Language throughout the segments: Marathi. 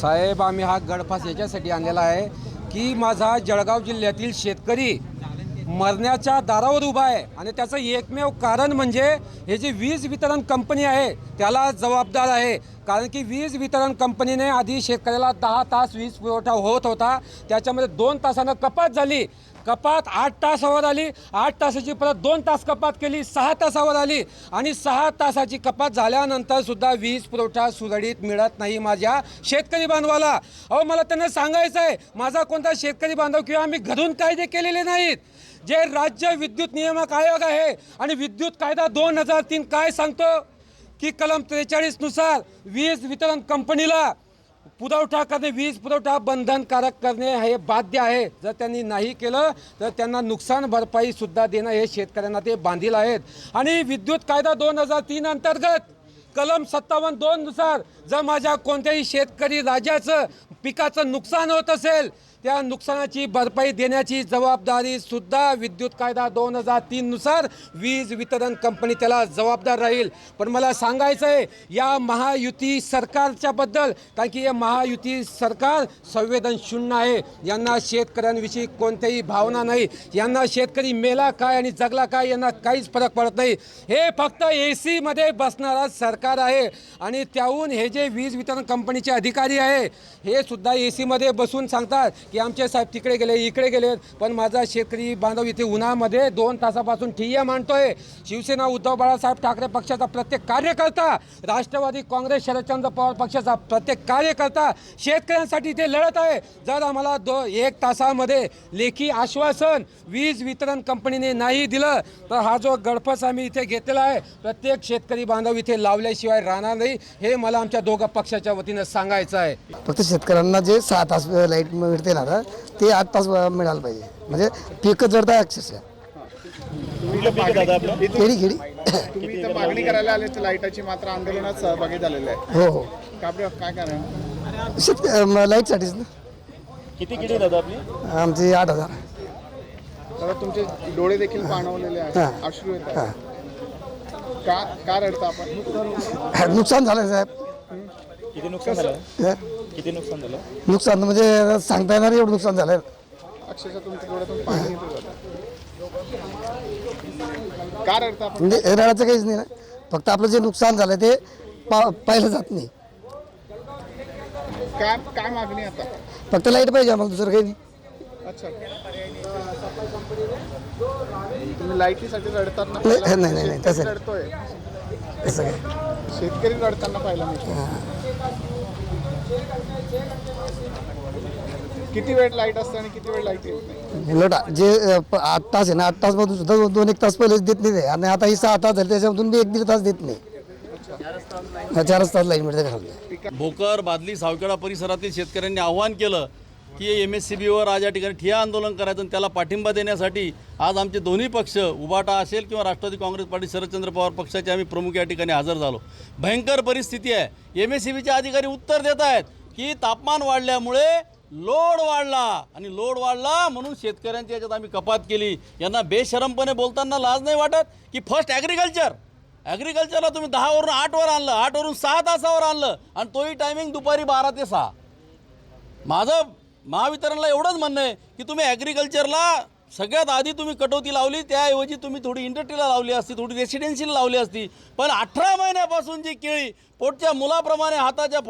साहेब, आम्ही हा गडफास याच्यासाठी आणलेला आहे की माझा जळगाव जिल्ह्यातील शेतकरी मरण्याच्या दारावर उभा आहे आणि त्याचं एकमेव कारण म्हणजे हे जी वीज वितरण कंपनी आहे त्याला जबाबदार आहे. कारण की वीज वितरण कंपनीने आधी शेतकऱ्याला 10 तास वीज पुरवठा होत होता, त्याच्यामध्ये 2 तासानं कपात झाली. कपात 8 तासावर आली, 8 तासाची परत 2 तास कपात केली, 6 तासावर आली आणि 6 तासाची कपात झाल्यानंतर सुद्धा वीज पुरवठा सुरळीत मिळत नाही माझ्या शेतकरी बांधवाला. अहो, मला त्यांना सांगायचं आहे, माझा कोणता शेतकरी बांधव किंवा आम्ही घरून कायदे केलेले नाहीत. जे राज्य विद्युत नियामक आयोग आहे आणि विद्युत कायदा 2003 काय सांगतो की कलम 43 नुसार वीज वितरण कंपनीला पुरवठा करणे, वीज पुरवठा बंधनकारक करणे हे बाध्य आहे. जर त्यांनी नाही केलं तर त्यांना नुकसान भरपाई सुद्धा देणं हे शेतकऱ्यांना ते बांधील आहेत. आणि विद्युत कायदा 2003 अंतर्गत कलम 57(2) नुसार जर माझ्या कोणत्याही शेतकरी राजाचं पिकाचं नुकसान होत असेल, त्या नुकसानाची भरपाई देण्याची जबाबदारी सुद्धा विद्युत कायदा 2003 नुसार वीज वितरण कंपनी त्याला जबाबदार राहील. पण मला सांगायचं आहे या महायुती सरकारच्या बद्दल, कारण की हे महायुती सरकार संवेदनशून्य आहे. यांना शेतकऱ्यांविषयी कोणत्याही भावना नाही. यांना शेतकरी मेला काय आणि जगला काय यांना काहीच फरक पडत नाही. हे फक्त AC मध्ये बसणारा सरकार आहे. आणि त्याहून हे जे वीज वितरण कंपनीचे अधिकारी आहे हे सुद्धा AC मध्ये बसून सांगतात की आमचे साहेब तिकडे गेले, इकडे गेले. पण माझा शेतकरी बांधव इथे उन्हामध्ये 2 तासापासून ठिय्या मांडतोय. शिवसेना उद्धव बाळासाहेब ठाकरे पक्षाचा प्रत्येक कार्यकर्ता, राष्ट्रवादी काँग्रेस शरदचंद्र पवार पक्षाचा प्रत्येक कार्यकर्ता शेतकऱ्यांसाठी इथे लढत आहे. जर आम्हाला 1 तासामध्ये लेखी आश्वासन वीज वितरण कंपनीने नाही दिलं तर हा जो गडफस आम्ही इथे घेतलेला आहे प्रत्येक शेतकरी बांधव इथे लावल्याशिवाय राहणार नाही. हे मला आमच्या दोघा पक्षाच्या वतीनं सांगायचं आहे. फक्त शेतकऱ्यांना जे 6 तास लाईट मिळते ना ते 8 तास मिळालं पाहिजे. म्हणजे पीक जडतं आहे अक्षरशः. खेडी तुम्ही तर मागणी करायला आले तर लाईटाची मात्र आंदोलनात सहभागी झालेले आहे. हो हो. काय कारण लाईटसाठीच ना. किती दादा आपली? आमचे 8,000. तर तुमचे डोळे देखील पाणवलेले आहेत, अश्रू येत आहेत. का रडता आपण? नुकसान झालं साहेब. किती नुकसान झालं? किती नुकसान झालं? नुकसान म्हणजे सांगता येणार एवढं नुकसान झालं. अक्षरशः तुमच्या डोळ्यातून पाणी येतं जातं. का रडता आपण? म्हणजे रडायचं काहीच नाही ना. फक्त आपलं जे नुकसान झालं ते पाहिलं जात नाही. काय मागणी आता? फक्त लाईट पाहिजे आम्हाला, दुसरं काही नाही. अच्छा, तुम्ही लाईटीसाठी रडतात ना? नाही तसं रडतोय तसं काय. शेतकरी रडताना पाहिला नाही. किती वेळ लाईट असते आणि किती वेळ लाईट येत नाही? उलट जे 8 तास आहे ना, 8 तासमधून सुद्धा 2-1 तास पहिलेच देत नाही. आणि आता ही 6 तास झाले त्याच्यामधून मी 1-1.5 तास देत नाही. 4 तास लाईट मिळते घरात. भोकर बादली सावखेडा परिसरातील शेतकऱ्यांनी आव्हान केलं की MSCBवर आज या ठिकाणी ठिय्या आंदोलन करायचं आणि त्याला पाठिंबा देण्यासाठी आज आमचे दोन्ही पक्ष उभाटा असेल किंवा राष्ट्रवादी काँग्रेस पार्टी शरदचंद्र पवार पक्षाचे आम्ही प्रमुख या ठिकाणी हजर झालो. भयंकर परिस्थिती आहे. MSCBचे अधिकारी उत्तर देत आहेत की तापमान वाढल्यामुळे लोड वाढला आणि लोड वाढला म्हणून शेतकऱ्यांच्या याच्यात आम्ही कपात केली. यांना बेशरमपणे बोलताना लाज नाही वाटत की फर्स्ट ॲग्रिकल्चरला तुम्ही 10 वरून 8 वर आणलं, 8 वरून 6 तासावर आणलं आणि तोही टायमिंग दुपारी 12 ते 6. माझं महावितरणला एवढंच म्हणणं आहे की तुम्ही ॲग्रिकल्चरला सगळ्यात आधी तुम्ही कटौती लावली, त्याऐवजी तुम्ही थोडी इंडस्ट्रीला लावली असती, थोडी रेसिडेन्शियल लावली असती. पण 18 महिन्यापासून जी केळी पोटच्या मुलाप्रमाणे हाताच्या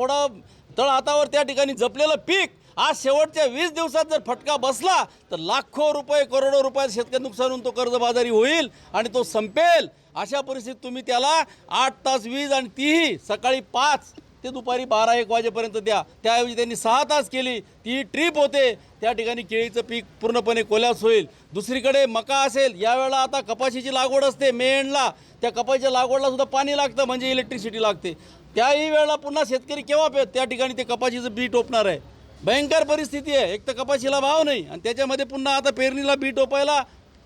तळ हातावर त्या ठिकाणी जपलेलं पीक आज शेवटच्या 20 दिवसात जर फटका बसला तर लाखो रुपये करोडो रुपये शेतकरी नुकसान होऊन तो कर्जबाजारी होईल आणि तो संपेल. अशा परिस्थितीत तुम्ही त्याला 8 तास वीज आणि तीही सकाळी 5 ते दुपारी 12-1 वाजेपर्यंत द्या. त्याऐवजी त्यांनी 6 तास केली. ती ट्रीप होते. त्या ठिकाणी केळीचं पीक पूर्णपणे कोलॅप्स होईल. दुसरीकडे मका असेल, यावेळेला आता कपाशीची लागवड असते मे एंडला. त्या कपाशीच्या लागवडला सुद्धा पाणी लागतं म्हणजे इलेक्ट्रिसिटी लागते. त्याही वेळेला पुन्हा शेतकरी केव्हा त्या ठिकाणी ते कपाशीचं बी टोपणार आहे. भयंकर परिस्थिती आहे. एक तर कपाशीला भाव नाही आणि त्याच्यामध्ये पुन्हा आता पेरणीला बी टोपायला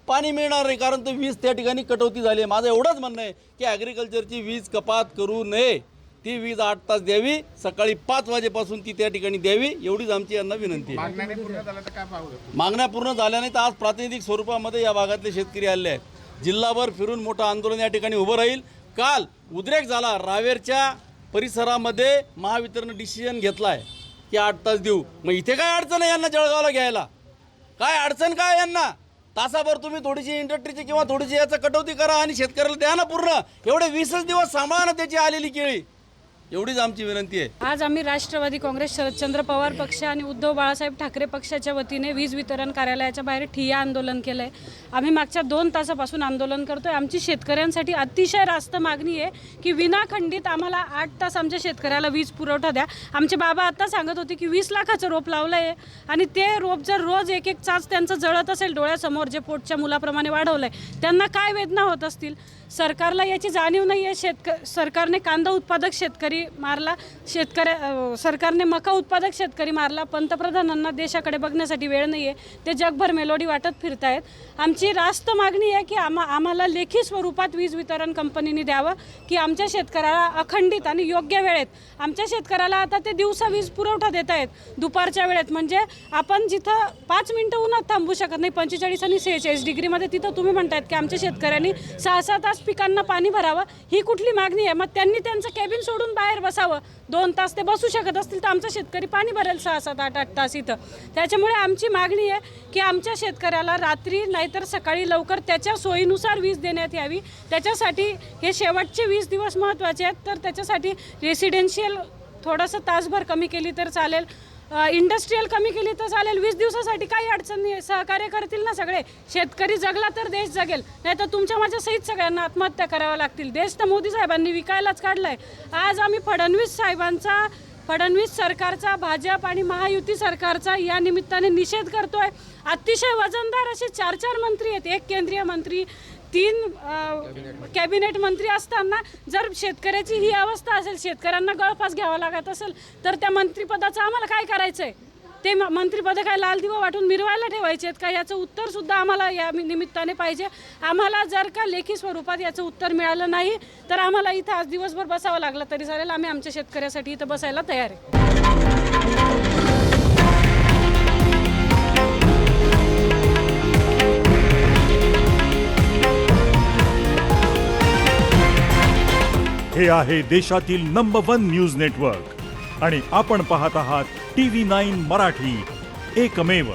पाणी मिळणार नाही कारण तो वीज त्या ठिकाणी कटौती झाली आहे. माझं एवढंच म्हणणं आहे की ॲग्रिकल्चरची वीज कपात करू नये. ती वीज 8 तास द्यावी, सकाळी 5 वाजेपासून ती त्या ठिकाणी द्यावी, एवढीच आमची यांना विनंती आहे. मागण्या पूर्ण झाल्या नाही तर आज प्रातिनिधिक स्वरूपामध्ये या भागातले शेतकरी आले आहेत. जिल्हाभर फिरून मोठं आंदोलन या ठिकाणी उभं राहील. काल उद्रेक झाला रावेरच्या परिसरामध्ये महावितरण डिसिजन घेतला आहे की 8 तास देऊ. मग इथे काय अडचण आहे यांना जळगावला घ्यायला? काय अडचण काय यांना? तासाभर तुम्ही थोडीशी इंडस्ट्रीची किंवा थोडीशी याचा कटौती करा आणि शेतकऱ्याला द्या ना पूर्ण. एवढे 20च दिवस सांभाळा ना त्याची आलेली केळी. एवढीच आमची विनंती आहे. आज आम्ही राष्ट्रवादी काँग्रेस, शरदचंद्र पवार पक्ष आणि उद्धव बाळासाहेब ठाकरे पक्षाच्या वतीने वीज वितरण कार्यालयाच्या बाहेर ठिय्या आंदोलन केलं आहे. आम्ही मागच्या 2 तासापासून आंदोलन करतोय. आमची शेतकऱ्यांसाठी अतिशय रास्त मागणी आहे की विनाखंडित आम्हाला 8 तास आमच्या शेतकऱ्याला वीज पुरवठा द्या. आमचे बाबा आता सांगत होते की 20 लाखाचं रोप लावलं आहे आणि ते रोप जर रोज एक चाच त्यांचं जळत असेल डोळ्यासमोर, जे पोटच्या मुलाप्रमाणे वाढवलं आहे, त्यांना काय वेदना होत असतील. सरकारला याची जाणीव नाही आहे. सरकारने कांदा उत्पादक शेतकरी मारला, सरकारने मका उत्पादक शेतकरी मारला. पंतप्रधानांना देशाकडे बघण्यासाठी वेळ नाही आहे. ते जगभर मेलोडी वाटत फिरत आहेत. आमची रास्त मागणी आहे की आम्हाला लेखी स्वरूपात वीज वितरण कंपनीने द्यावं की आमच्या शेतकऱ्याला अखंडित आणि योग्य वेळेत, आमच्या शेतकऱ्याला आता ते दिवसा वीज पुरवठा देत आहेत दुपारच्या वेळेत. म्हणजे आपण जिथं 5 मिनटं उन्हात थांबू शकत नाही 45 आणि 46 डिग्रीमध्ये, तिथं तुम्ही म्हणतायत की आमच्या शेतकऱ्यांनी 6-6 तास पिकांना पाणी भरावं. ही कुठली मागणी आहे? मग त्यांनी त्यांचं कॅबिन सोडून बाहेर बसावं. 2 तास ते बसू शकत असतील तर आमचा शेतकरी पाणी भरेल 6-7, 8-8 तास इथं. त्याच्यामुळे आमची मागणी आहे की आमच्या शेतकऱ्याला रात्री नाहीतर सकाळी लवकर त्याच्या सोयीनुसार वीज देण्यात यावी. त्याच्यासाठी हे शेवटचे 20 दिवस महत्त्वाचे आहेत. तर त्याच्यासाठी रेसिडेन्शियल थोडंसं तासभर कमी केली तर चालेल, इंडस्ट्रीयल कमी केली तर चालेल. 20 दिवसासाठी काही अडचण नाही. सहकार्य करतील ना सगळे. शेतकरी जगला तर देश जगेल, नाही तर तुमच्या माझ्या सहित सगळ्यांना आत्महत्या कराव्या लागतील. देश तर मोदी साहेबांनी विकायलाच काढलाय. आज आम्ही फडणवीस सरकारचा, भाजप आणि महायुती सरकारचा या निमित्ताने निषेध करतोय. अतिशय वजनदार असे 4 मंत्री आहेत, 1 केंद्रीय मंत्री, 3 कॅबिनेट मंत्री असताना जर शेतकऱ्याची ही अवस्था असेल, शेतकऱ्यांना गळफास घ्यावा लागत असेल, तर त्या मंत्रिपदाचं आम्हाला काय करायचं आहे? ते मंत्रिपद काय लाल दिवा वाटून मिरवायला ठेवायचे आहेत का? याचं उत्तरसुद्धा आम्हाला या निमित्ताने पाहिजे. आम्हाला जर का लेखी स्वरूपात याचं उत्तर मिळालं नाही तर आम्हाला इथं आज दिवसभर बसावं लागलं तरी चालेल. आम्ही आमच्या शेतकऱ्यासाठी इथं बसायला तयार आहे. हे आहे देशातील नंबर 1 न्यूज नेटवर्क आणि आपण पाहत आहात TV9 मराठी, एकमेव.